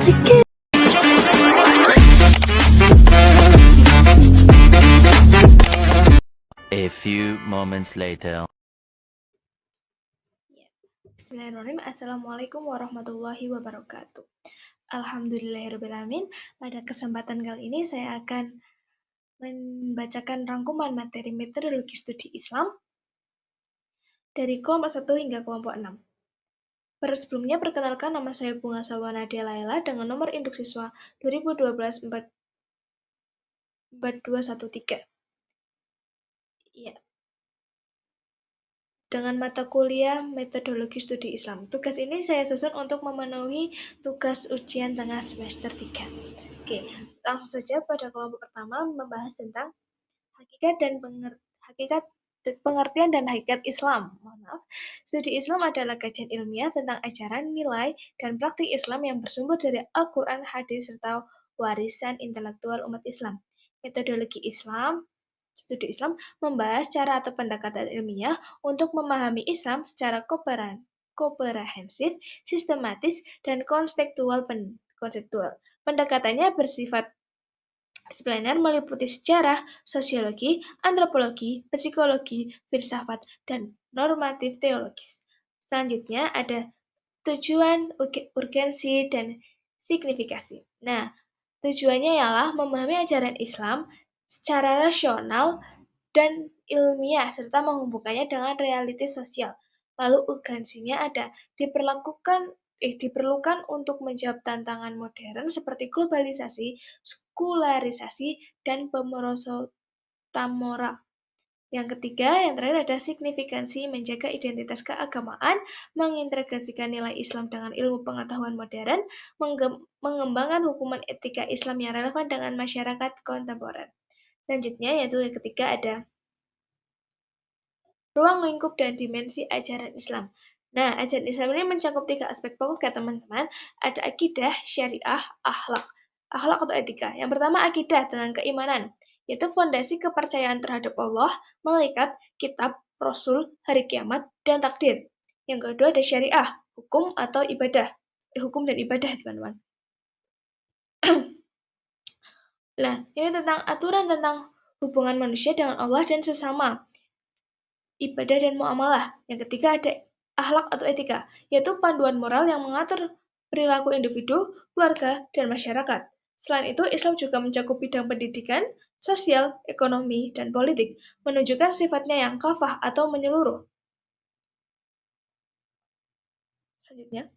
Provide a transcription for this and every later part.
A few moments later. Bismillahirrahmanirrahim. Assalamualaikum warahmatullahi wabarakatuh. Alhamdulillahirrahmanirrahim. Pada kesempatan kali ini saya akan membacakan rangkuman materi metodologi studi Islam dari kelompok 1 hingga kelompok 6. Sebelumnya perkenalkan, nama saya Bunga Salwa Nadia Laila dengan nomor induk siswa 2012-4213. Ya. Dengan mata kuliah metodologi studi Islam. Tugas ini saya susun untuk memenuhi tugas ujian tengah semester 3. Oke, langsung saja pada kelompok pertama membahas tentang hakikat dan pengertian dan hakikat Islam. Studi Islam adalah kajian ilmiah tentang ajaran, nilai, dan praktik Islam yang bersumber dari Al-Quran, hadis, serta warisan intelektual umat Islam. Metodologi Islam, studi Islam membahas cara atau pendekatan ilmiah untuk memahami Islam secara komprehensif, sistematis, dan konseptual. Pendekatannya bersifat disipliner, meliputi sejarah, sosiologi, antropologi, psikologi, filsafat, dan normatif teologis. Selanjutnya ada tujuan, urgensi, dan signifikasi. Nah, tujuannya ialah memahami ajaran Islam secara rasional dan ilmiah, serta menghubungkannya dengan realitas sosial. Lalu urgensinya ada diperlukan untuk menjawab tantangan modern seperti globalisasi, sekularisasi, dan pemerosotan moral. Yang ketiga, yang terakhir ada signifikansi, menjaga identitas keagamaan, mengintegrasikan nilai Islam dengan ilmu pengetahuan modern, mengembangkan hukuman etika Islam yang relevan dengan masyarakat kontemporer. Selanjutnya, yaitu yang ketiga ada ruang lingkup dan dimensi ajaran Islam. Nah, ajaran Islam ini mencakup 3 aspek pokok ya teman-teman. Ada akidah, syariah, akhlak. Akhlak atau etika. Yang pertama akidah tentang keimanan, yaitu fondasi kepercayaan terhadap Allah, malaikat, kitab, rasul, hari kiamat, dan takdir. Yang kedua ada syariah, hukum atau ibadah. Hukum dan ibadah, teman-teman. Nah, ini tentang aturan tentang hubungan manusia dengan Allah dan sesama. Ibadah dan muamalah. Yang ketiga ada akhlak atau etika, yaitu panduan moral yang mengatur perilaku individu, keluarga, dan masyarakat. Selain itu, Islam juga mencakup bidang pendidikan, sosial, ekonomi, dan politik, menunjukkan sifatnya yang kafah atau menyeluruh. Selanjutnya,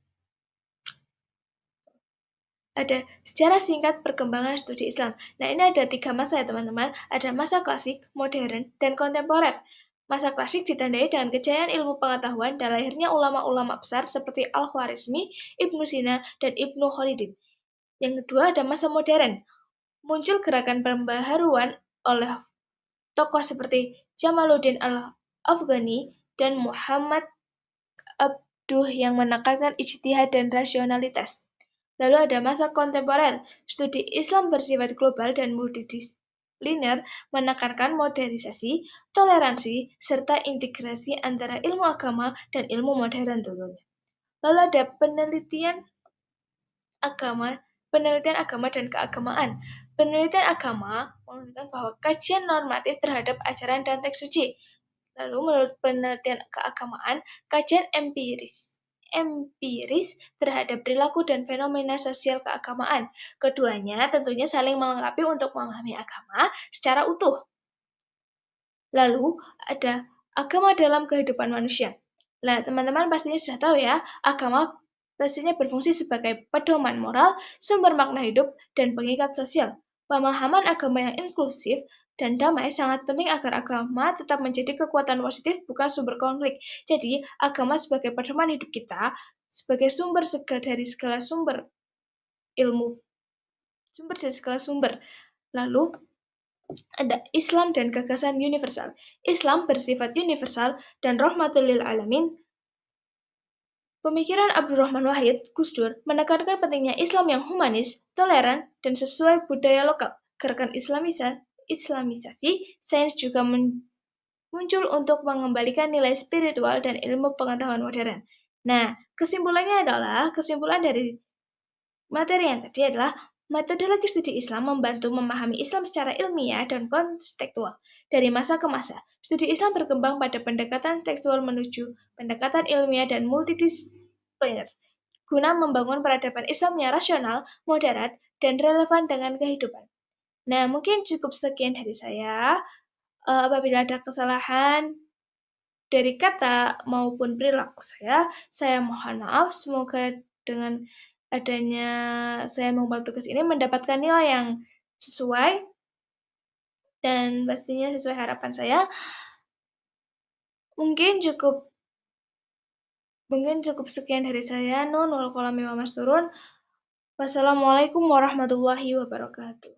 ada sejarah singkat perkembangan studi Islam. Nah, ini ada 3 masa ya teman-teman. Ada masa klasik, modern, dan kontemporer. Masa klasik ditandai dengan kejayaan ilmu pengetahuan dan lahirnya ulama-ulama besar seperti Al-Khwarizmi, Ibnu Sina, dan Ibnu Khaldun. Yang kedua ada masa modern. Muncul gerakan pembaharuan oleh tokoh seperti Jamaluddin Al-Afghani dan Muhammad Abduh yang menekankan ijtihad dan rasionalitas. Lalu ada masa kontemporer. Studi Islam bersifat global dan multidisipliner, menekankan modernisasi, toleransi, serta integrasi antara ilmu agama dan ilmu modern tentunya. Lalu ada penelitian agama dan keagamaan. Penelitian agama menunjukkan bahwa kajian normatif terhadap ajaran dan teks suci. Lalu menurut penelitian keagamaan, kajian empiris terhadap perilaku dan fenomena sosial keagamaan. Keduanya tentunya saling melengkapi untuk memahami agama secara utuh. Lalu ada agama dalam kehidupan manusia. Nah, teman-teman pastinya sudah tahu ya, agama pastinya berfungsi sebagai pedoman moral, sumber makna hidup, dan pengikat sosial. Pemahaman agama yang inklusif dan damai sangat penting agar agama tetap menjadi kekuatan positif, bukan sumber konflik. Jadi, agama sebagai pedoman hidup kita, sebagai sumber dari segala sumber ilmu, Lalu, ada Islam dan gagasan universal. Islam bersifat universal dan rahmatul lil alamin. Pemikiran Abdurrahman Wahid, Gus Dur, menekankan pentingnya Islam yang humanis, toleran, dan sesuai budaya lokal. Gerakan Islamisasi sains juga muncul untuk mengembalikan nilai spiritual dan ilmu pengetahuan modern. Nah, kesimpulan dari Materi yang tadi adalah metodologi studi Islam membantu memahami Islam secara ilmiah dan kontekstual. Dari masa ke masa, studi Islam berkembang pada pendekatan tekstual menuju pendekatan ilmiah dan multidisipliner, guna membangun peradaban Islam yang rasional, moderat, dan relevan dengan kehidupan. Nah, mungkin cukup sekian dari saya. Apabila ada kesalahan dari kata maupun perilaku saya mohon maaf. Semoga dengan adanya saya membuat tugas ini mendapatkan nilai yang sesuai dan pastinya sesuai harapan saya. Mungkin cukup sekian dari saya. Nul kolami wa mas turun. Wassalamualaikum warahmatullahi wabarakatuh.